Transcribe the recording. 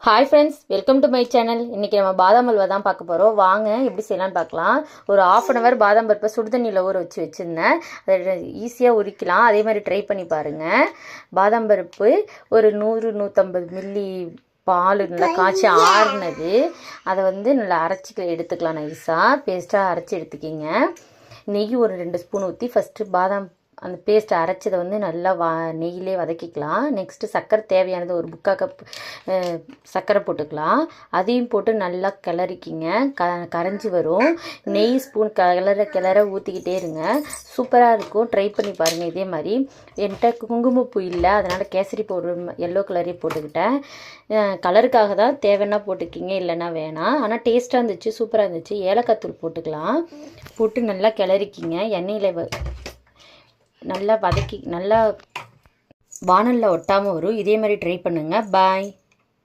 Hi friends, welcome to my channel. இன்றைக்கி நம்ம பாதாம் அல்வா தான் பார்க்க போகிறோம். வாங்க எப்படி செய்யலான்னு பார்க்கலாம். ஒரு 1/2 hour பாதாம் பருப்பை சுடுதண்ணியில் ஊற வச்சுருந்தேன். அதை ஈஸியாக உரிக்கலாம். அதே மாதிரி ட்ரை பண்ணி பாருங்கள். பாதாம் பருப்பு ஒரு 100-150 மில்லி பால் நல்லா காய்ச்சி ஆறுனது. அதை நல்லா அரைச்சி எடுத்துக்கலாம். நைஸாக பேஸ்ட்டாக அரைச்சி எடுத்துக்கிங்க. நெய் ஒரு 2 ஸ்பூன் ஊற்றி ஃபஸ்ட்டு பாதாம் அந்த பேஸ்ட்டை அரைச்சதை நல்லா நெய்யிலே வதக்கிக்கலாம். நெக்ஸ்ட்டு சர்க்கரை தேவையானது ஒரு 3/4 கப் சர்க்கரை போட்டுக்கலாம். அதையும் போட்டு நல்லா கிளறிக்கிங்க. கரைஞ்சி வரும். நெய் ஸ்பூன் கிளற ஊற்றிக்கிட்டே இருங்க. சூப்பராக இருக்கும். ட்ரை பண்ணி பாருங்கள். இதே மாதிரி என்கிட்ட குங்குமப்பூ இல்லை, அதனால் கேசரி பவுடர் எல்லோ கலரே போட்டுக்கிட்டேன். கலருக்காக தான். தேவைன்னா போட்டுக்கிங்க, இல்லைன்னா வேணாம். ஆனால் டேஸ்ட்டாக இருந்துச்சு, சூப்பராக இருந்துச்சு. ஏலக்காய் தூள் போட்டுக்கலாம். போட்டு நல்லா கிளறிக்கிங்க. எண்ணெயில் நல்லா வதக்கி நல்லா வானலில் ஒட்டாமல் வரும். இதே மாதிரி ட்ரை பண்ணுங்கள். பாய்.